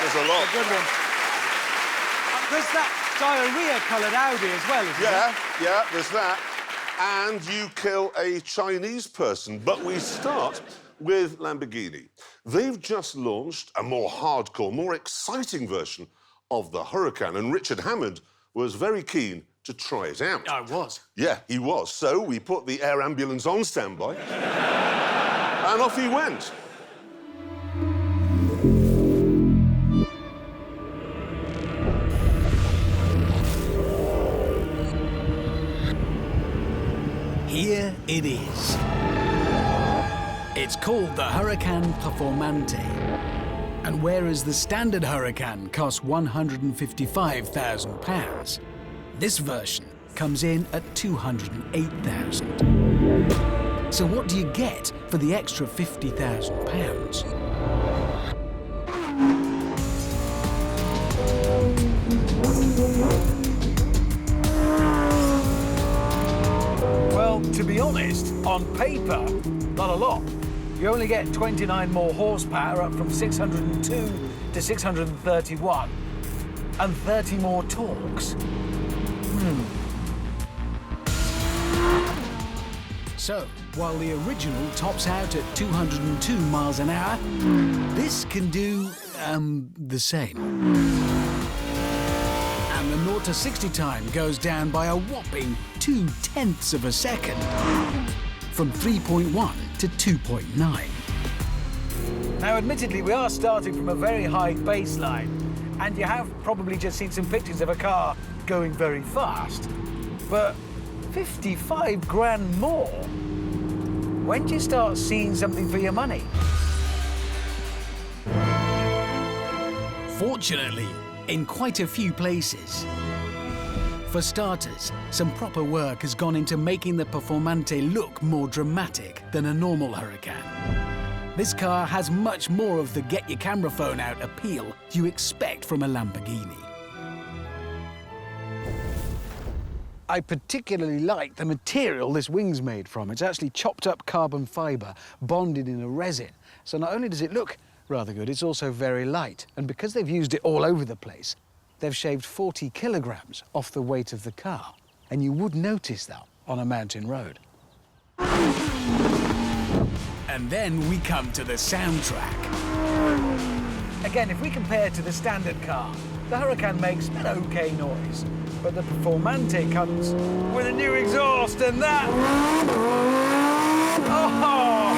There's a lot. A good one. There's that diarrhea-coloured Audi as well, isn't there? Yeah, there's that. And you kill a Chinese person. But we start with Lamborghini. They've just launched a more hardcore, more exciting version of the Huracán, and Richard Hammond was very keen to try it out. I was. Yeah, he was. So we put the air ambulance on standby, and off he went. Here it is. It's called the Huracán Performante. And whereas the standard Huracán costs £155,000, this version comes in at £208,000. So what do you get for the extra £50,000? Well, to be honest, on paper, not a lot. You only get 29 more horsepower, up from 602 to 631, and 30 more torques. So, while the original tops out at 202 miles an hour, this can do, the same. And the 0 to 60 time goes down by a whopping 0.2 of a second, from 3.1 to 2.9. Now, admittedly, we are starting from a very high baseline, and you have probably just seen some pictures of a car going very fast. But 55 grand more? When do you start seeing something for your money? Fortunately, in quite a few places. For starters, some proper work has gone into making the Performante look more dramatic than a normal Huracán. This car has much more of the get your camera phone out appeal you expect from a Lamborghini. I particularly like the material this wing's made from. It's actually chopped up carbon fibre, bonded in a resin. So not only does it look rather good, it's also very light. And because they've used it all over the place, they've shaved 40 kilograms off the weight of the car. And you would notice that on a mountain road. And then we come to the soundtrack. Again, if we compare to the standard car, the Huracán makes an OK noise. But the Performante comes with a new exhaust and that... Oh!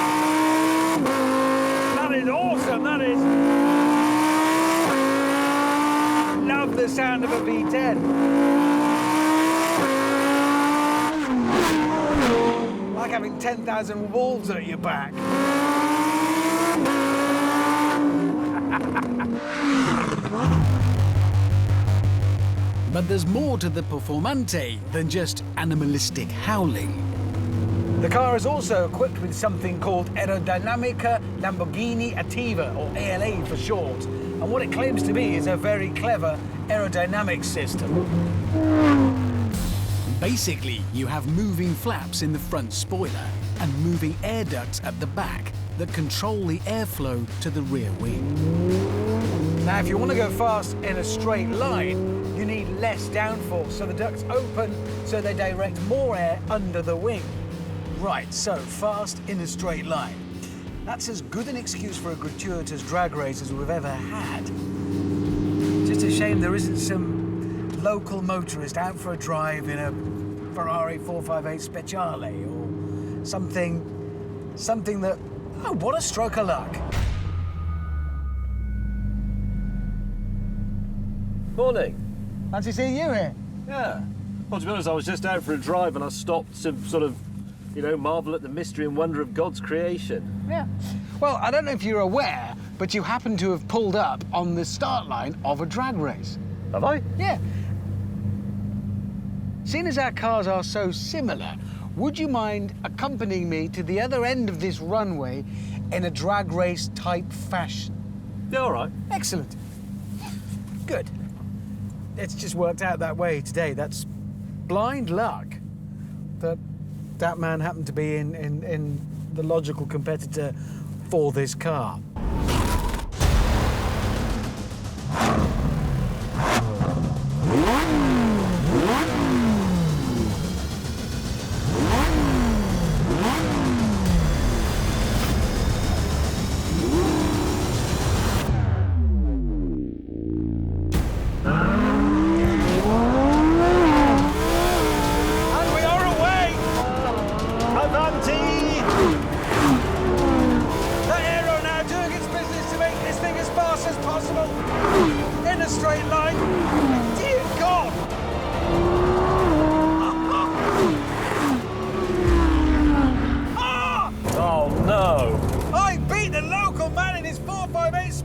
That is awesome, that is... Love the sound of a V10. Like having 10,000 wolves at your back. But there's more to the Performante than just animalistic howling. The car is also equipped with something called Aerodynamica Lamborghini Attiva, or ALA for short. And what it claims to be is a very clever aerodynamics system. Basically, you have moving flaps in the front spoiler and moving air ducts at the back that control the airflow to the rear wing. Now, if you want to go fast in a straight line, you need less downforce, so the ducts open so they direct more air under the wing. Right, so fast in a straight line. That's as good an excuse for a gratuitous drag race as we've ever had. Just a shame there isn't some local motorist out for a drive in a Ferrari 458 Speciale or something that... Oh, what a stroke of luck. Morning. Fancy seeing you here. Yeah. Well, to be honest, I was just out for a drive and I stopped to sort of, you know, marvel at the mystery and wonder of God's creation. Yeah. Well, I don't know if you're aware, but you happen to have pulled up on the start line of a drag race. Have I? Yeah. Seeing as our cars are so similar, would you mind accompanying me to the other end of this runway in a drag race type fashion? Yeah, all right. Excellent. Good. It's just worked out that way today. That's blind luck that man happened to be in the logical competitor for this car.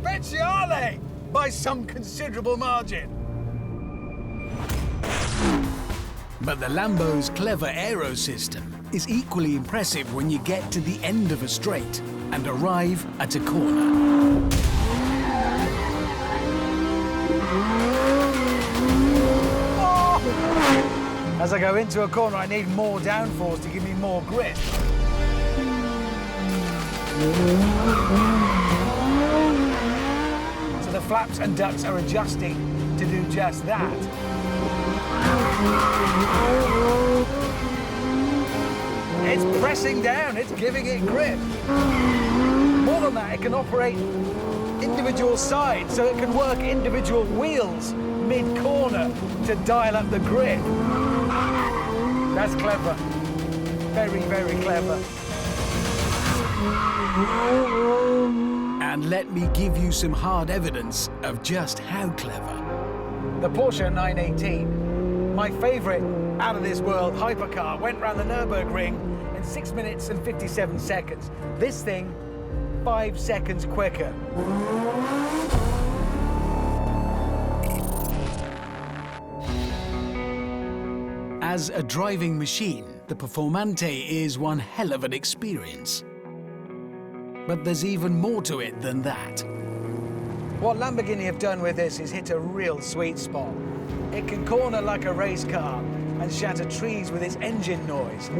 Speciale! By some considerable margin. But the Lambo's clever aero system is equally impressive when you get to the end of a straight and arrive at a corner. As I go into a corner, I need more downforce to give me more grip. So the flaps and ducts are adjusting to do just that. It's pressing down, it's giving it grip. More than that, it can operate individual sides, so it can work individual wheels mid-corner to dial up the grip. That's clever. Very, very clever. And let me give you some hard evidence of just how clever. The Porsche 918, my favourite out-of-this-world hypercar, went round the Nürburgring in 6 minutes and 57 seconds. This thing, 5 seconds quicker. As a driving machine, the Performante is one hell of an experience. But there's even more to it than that. What Lamborghini have done with this is hit a real sweet spot. It can corner like a race car and shatter trees with its engine noise.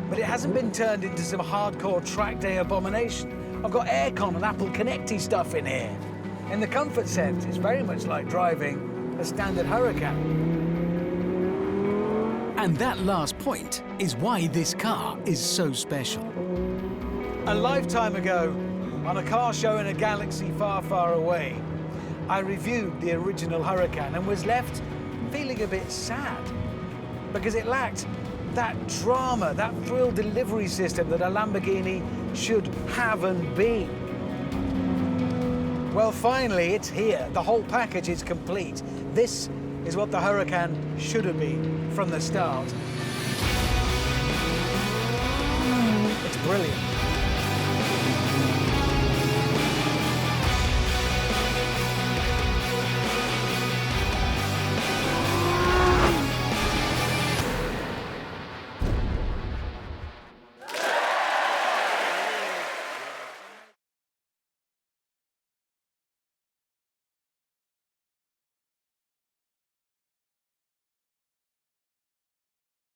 But it hasn't been turned into some hardcore track day abomination. I've got aircon and Apple Connecty stuff in here. In the comfort sense, it's very much like driving a standard Huracán. And that last point is why this car is so special. A lifetime ago, on a car show in a galaxy far, far away, I reviewed the original Huracán and was left feeling a bit sad because it lacked that drama, that thrill delivery system that a Lamborghini should have and be. Well, finally, it's here. The whole package is complete. This is what the Huracán should have been from the start. It's brilliant.